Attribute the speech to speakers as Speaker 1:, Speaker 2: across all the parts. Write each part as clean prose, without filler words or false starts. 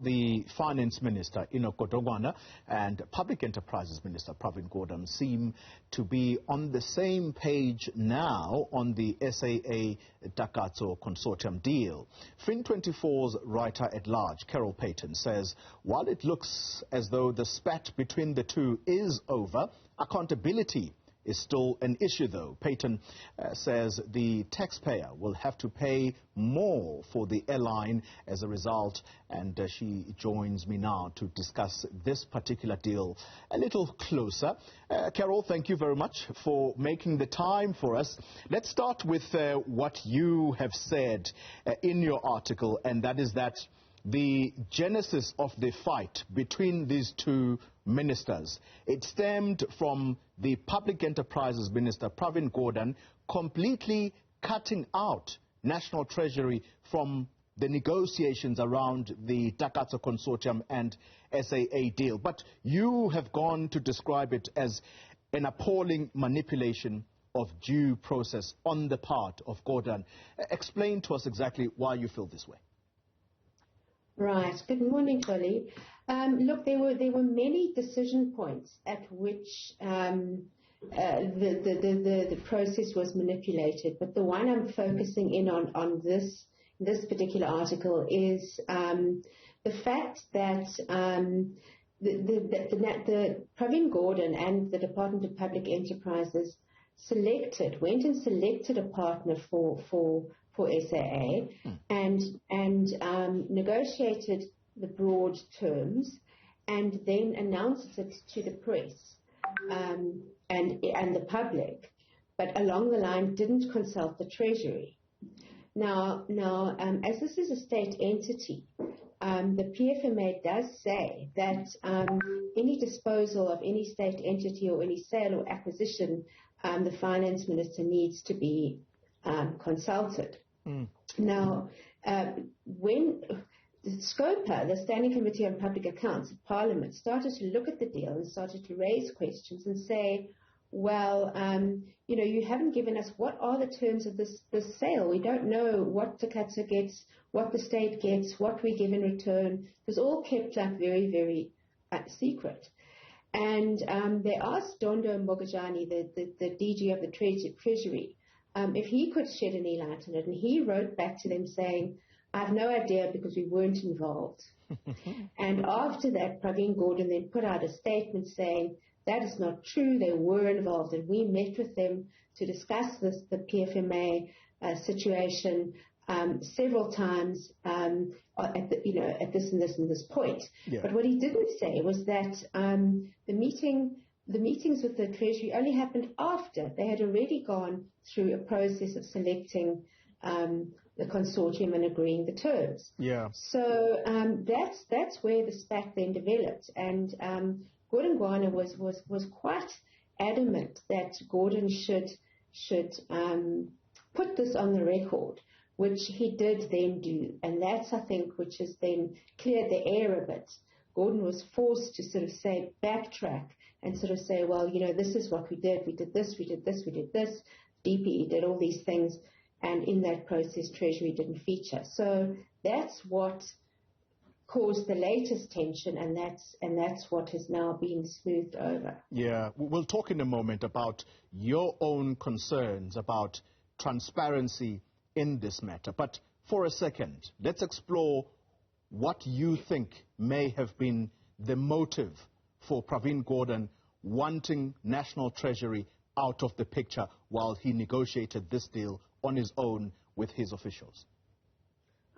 Speaker 1: The Finance Minister, Enoch, and Public Enterprises Minister, Pravin Gordhan, seem to be on the same page now on the SAA Takatso Consortium deal. Fin24's writer-at-large, Paton, says while it looks as though the spat between the two is over, accountability is still an issue, though. Paton says the taxpayer will have to pay more for the airline as a result, and she joins me now to discuss this particular deal a little closer. Carol, thank you very much for making the time for us. Let's start with what you have said in your article, and that is that the genesis of the fight between these two ministers, it stemmed from the Public Enterprises Minister, Pravin Gordhan, completely cutting out National Treasury from the negotiations around the Takatso Consortium and SAA deal. But you have gone to describe it as an appalling manipulation of due process on the part of Gordhan. Explain to us exactly why you feel this way.
Speaker 2: Right. Good morning, Tolly. Look, there were many decision points at which the process was manipulated, but the one I'm focusing in on this particular article is the fact that the Pravin Gordhan and the Department of Public Enterprises went and selected a partner for SAA and negotiated the broad terms and then announced it to the press and the public, but along the line didn't consult the Treasury. Now, as this is a state entity, the PFMA does say that any disposal of any state entity or any sale or acquisition, the finance minister needs to be consulted. Now, when the SCOPA, the Standing Committee on Public Accounts of Parliament, started to look at the deal and started to raise questions and say, well, you haven't given us what are the terms of this sale. We don't know what Takatso gets, what the state gets, what we give in return. It was all kept up very, very secret. And they asked Dondo Mbogajani, the DG of the Treasury, if he could shed any light on it. And he wrote back to them saying, I have no idea because we weren't involved. And after that, Pravin Gordhan then put out a statement saying, that is not true, they were involved. And we met with them to discuss the PFMA situation several times at this and this and this point. Yeah. But what he didn't say was that the meetings with the Treasury only happened after they had already gone through a process of selecting the consortium and agreeing the terms.
Speaker 1: Yeah.
Speaker 2: So that's where the spat then developed, and Godongwana was quite adamant that Gordhan should put this on the record, which he did then do, and that's, I think, which has then cleared the air a bit. Gordhan was forced to sort of say, backtrack and sort of say, well, this is what we did this, we did this, we did this, DPE did all these things, and in that process, Treasury didn't feature. So that's what caused the latest tension, and that's what has now been smoothed over.
Speaker 1: Yeah, we'll talk in a moment about your own concerns about transparency in this matter. But for a second, let's explore what you think may have been the motive for Pravin Gordhan wanting National Treasury out of the picture while he negotiated this deal on his own with his officials.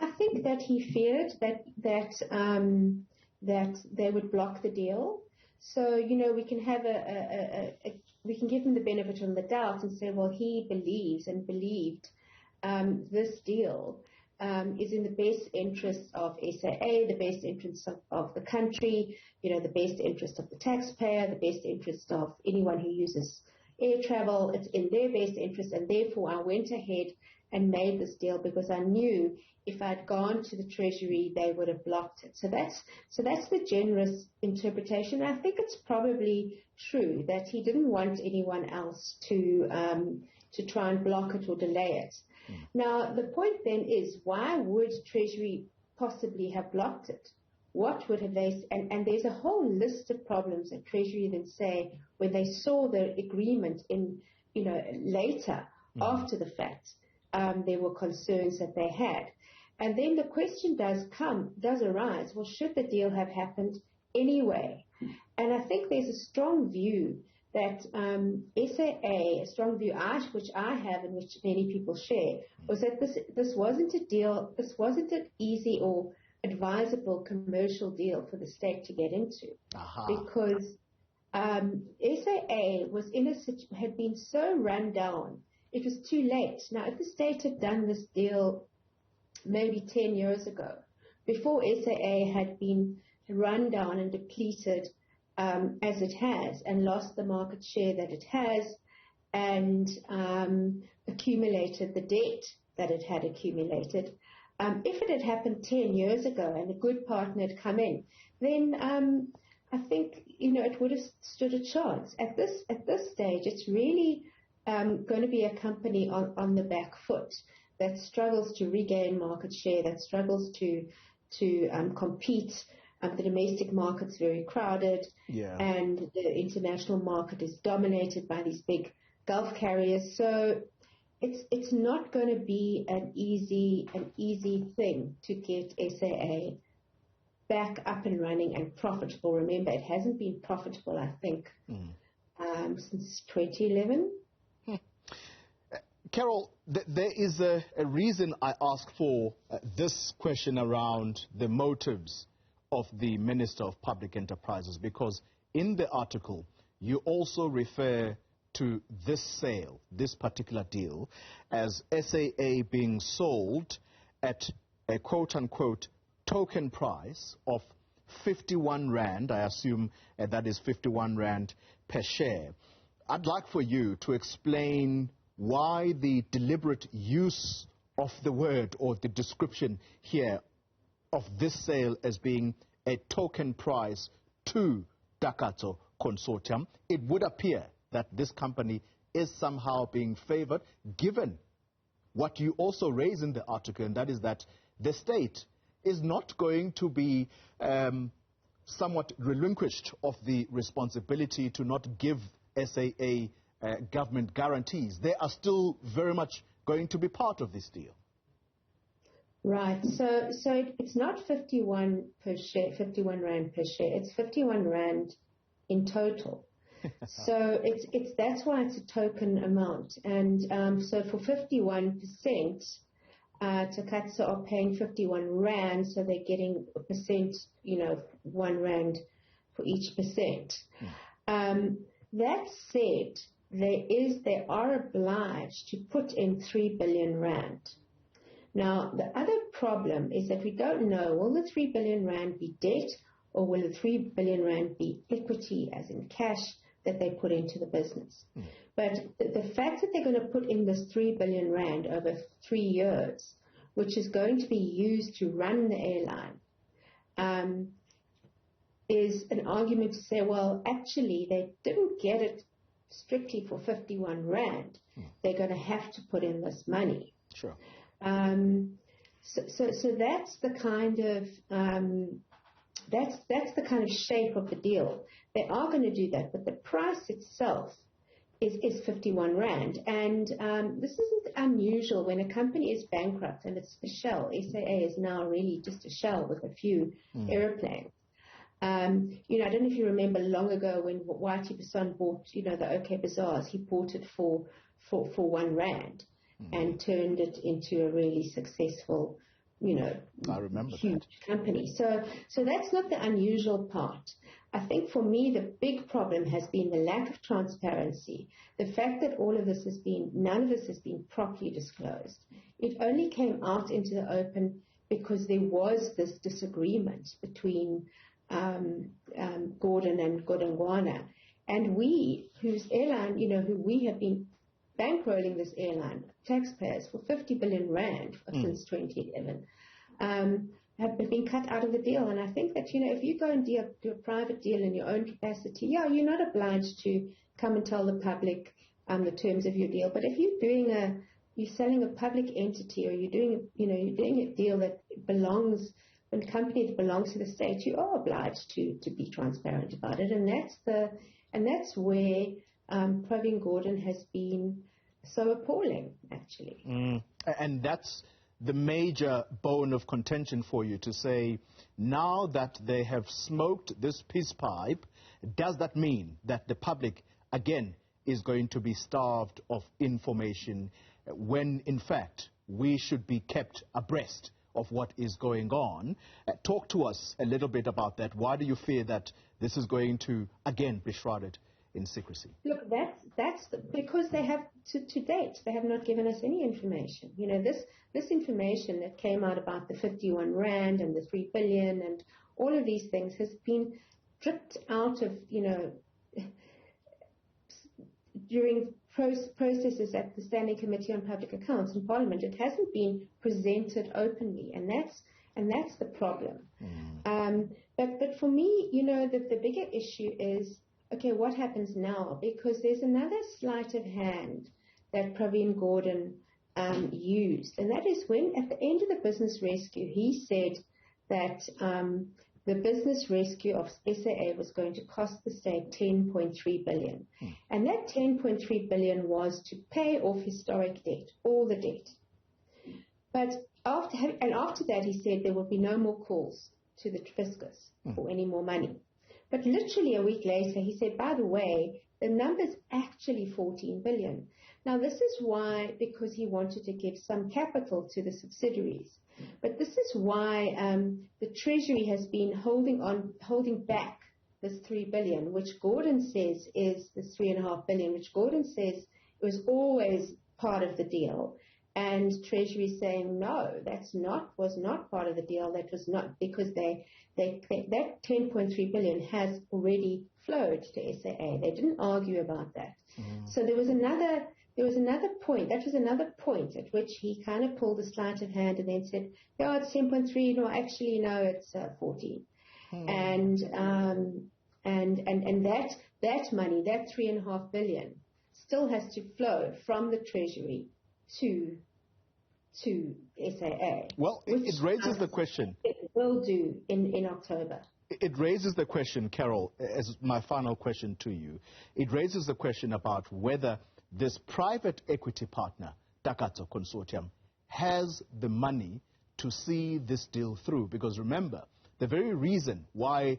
Speaker 2: I think that he feared that they would block the deal. So, we can have we can give him the benefit of the doubt and say, well, he believes and believed this deal is in the best interest of SAA, the best interest of the country, the best interest of the taxpayer, the best interest of anyone who uses air travel. It's in their best interest, and therefore I went ahead and made this deal because I knew if I'd gone to the Treasury, they would have blocked it. So that's the generous interpretation. I think it's probably true that he didn't want anyone else to try and block it or delay it. Now, the point then is, why would Treasury possibly have blocked it? what would have they, and there's a whole list of problems that Treasury then say when they saw the agreement in, later, after the fact, there were concerns that they had. And then the question does arise, well, should the deal have happened anyway? And I think there's a strong view that SAA, a strong view which I have and which many people share, was that this wasn't a deal, this wasn't an easy or advisable commercial deal for the state to get into, because SAA was had been so run down, it was too late. Now, if the state had done this deal maybe 10 years ago, before SAA had been run down and depleted as it has, and lost the market share that it has, and accumulated the debt that it had accumulated, if it had happened 10 years ago and a good partner had come in, then I think it would have stood a chance. At this stage, it's really going to be a company on the back foot that struggles to regain market share, that struggles to compete. The domestic market's very crowded, and the international market is dominated by these big Gulf carriers. So it's not going to be an easy thing to get SAA back up and running and profitable. Remember, it hasn't been profitable, I think, since 2011.
Speaker 1: Carol, there is a reason I ask for this question around the motives of the Minister of Public Enterprises, because in the article you also refer to this sale, this particular deal, as SAA being sold at a quote-unquote token price of 51 Rand. I assume that is 51 Rand per share. I'd like for you to explain why the deliberate use of the word or the description here of this sale as being a token price to Takatso Consortium. It would appear that this company is somehow being favored, given what you also raise in the article, and that is that the state is not going to be somewhat relinquished of the responsibility to not give SAA government guarantees. They are still very much going to be part of this deal.
Speaker 2: Right. So it's not 51 per share, 51 Rand per share. It's 51 Rand in total. So that's why it's a token amount. And so for 51%, Takatso are paying 51 Rand, so they're getting a percent, 1 Rand for each percent. That said, they are obliged to put in 3 billion Rand. Now, the other problem is that we don't know, will the 3 billion Rand be debt, or will the 3 billion Rand be equity, as in cash, that they put into the business? But the fact that they're going to put in this 3 billion Rand over 3 years, which is going to be used to run the airline, is an argument to say, well, actually, they didn't get it strictly for 51 Rand. They're going to have to put in this money.
Speaker 1: Sure.
Speaker 2: So that's the kind of that's the kind of shape of the deal. They are going to do that, but the price itself is 51 Rand. And this isn't unusual when a company is bankrupt and it's a shell. SAA is now really just a shell with a few airplanes. I don't know if you remember long ago when Whitey Paton bought, the OK Bazaars. He bought it for 1 Rand and turned it into a really successful,
Speaker 1: I remember
Speaker 2: huge company. So that's not the unusual part. I think for me the big problem has been the lack of transparency, the fact that none of this has been properly disclosed. It only came out into the open because there was this disagreement between Gordhan and Godongwana, and we, whose airline, who we have been bankrolling this airline, taxpayers, for 50 billion Rand since 2011, have been cut out of the deal. And I think that, if you go and do a private deal in your own capacity, you're not obliged to come and tell the public the terms of your deal. But if you're selling a public entity, or you're doing a deal that belongs when a company that belongs to the state, you are obliged to be transparent about it, and that's where Pravin Gordhan has been so appalling, actually.
Speaker 1: And that's the major bone of contention for you, to say, now that they have smoked this peace pipe, does that mean that the public, again, is going to be starved of information when, in fact, we should be kept abreast of what is going on? Talk to us a little bit about that. Why do you fear that this is going to, again, be shrouded in secrecy?
Speaker 2: Look, because they have, to date, they have not given us any information. You know, this information that came out about the 51 rand and the 3 billion and all of these things has been dripped out of, you know, during processes at the Standing Committee on Public Accounts in Parliament. It hasn't been presented openly, and that's the problem. But for me, you know, the bigger issue is, okay, what happens now? Because there's another sleight of hand that Pravin Gordhan used, and that is when, at the end of the business rescue, he said that the business rescue of SAA was going to cost the state 10.3 billion. And that 10.3 billion was to pay off historic debt, all the debt. But after that, he said there would be no more calls to the fiscus for any more money. But literally a week later, he said, by the way, the number's actually 14 billion. Now, this is why, because he wanted to give some capital to the subsidiaries. But this is why the Treasury has been holding back this 3 billion, which Gordhan says is the 3.5 billion, which Gordhan says was always part of the deal. And Treasury saying, no, was not part of the deal. That was not, because that 10.3 billion has already flowed to SAA. They didn't argue about that. So there was another point. That was another point at which he kind of pulled a sleight of hand and then said, "No, it's 10.3. No, actually, no, it's 14." And that money, that 3.5 billion, still has to flow from the Treasury to SAA.
Speaker 1: Well, it raises the question.
Speaker 2: It will do in October.
Speaker 1: It raises the question, Carol, as my final question to you. It raises the question about whether this private equity partner, Takatso Consortium, has the money to see this deal through. Because remember, the very reason why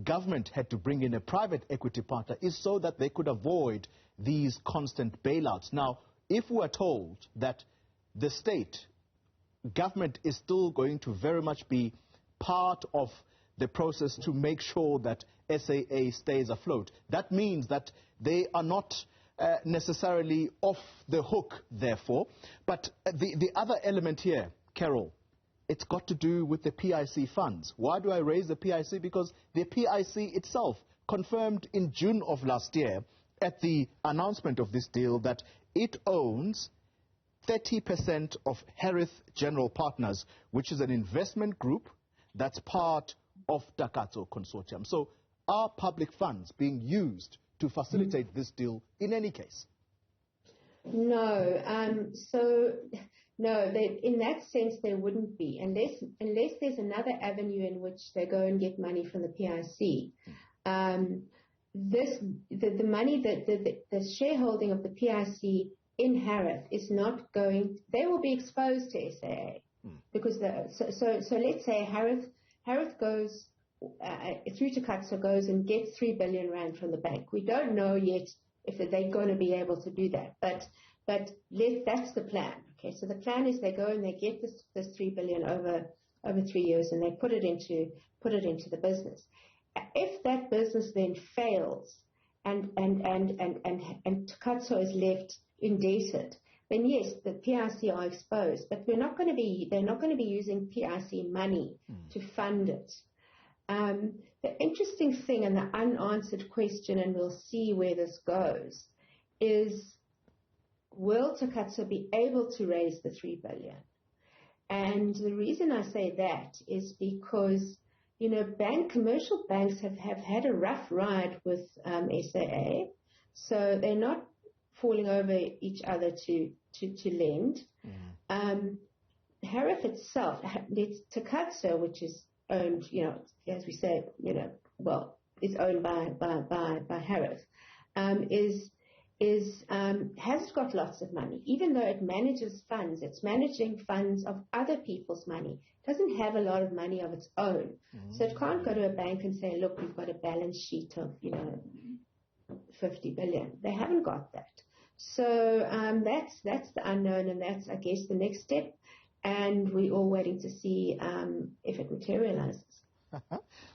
Speaker 1: government had to bring in a private equity partner is so that they could avoid these constant bailouts. Now, if we are told that the state government is still going to very much be part of the process to make sure that SAA stays afloat, that means that they are not necessarily off the hook, therefore. But the other element here, Carol, it's got to do with the PIC funds. Why do I raise the PIC? Because the PIC itself confirmed in June of last year at the announcement of this deal that it owns 30% of Harith General Partners, which is an investment group that's part of Takatso Consortium. So are public funds being used to facilitate this deal in any case?
Speaker 2: No. No, in that sense, there wouldn't be, unless there's another avenue in which they go and get money from the PIC. The money, the shareholding of the PIC in Harith is not going, they will be exposed to SAA. Because so let's say Harith goes, through Takatso goes and gets 3 billion rand from the bank. We don't know yet if they're going to be able to do that, but that's the plan. Okay, so the plan is they go and they get this 3 billion over 3 years, and they put it into the business. If that business then fails and Takatso is left indebted, then yes, the PIC are exposed, but they're not going to be using PIC money to fund it. The interesting thing and the unanswered question, and we'll see where this goes, is will Takatso be able to raise the 3 billion? And the reason I say that is because, you know, commercial banks have had a rough ride with SAA, so they're not falling over each other to lend. Harith itself, it's Takatso, which is owned, as we say, well, it's owned by Harris, has got lots of money. Even though it manages funds, it's managing funds of other people's money. It doesn't have a lot of money of its own. So it can't go to a bank and say, look, we've got a balance sheet of, 50 billion. They haven't got that. So that's the unknown, and that's, I guess, the next step. And we're all waiting to see if it materializes.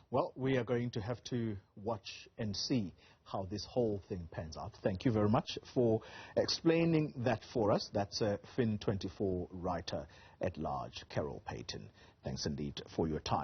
Speaker 1: Well, we are going to have to watch and see how this whole thing pans out. Thank you very much for explaining that for us. That's a Fin24 writer at large, Carol Paton. Thanks indeed for your time.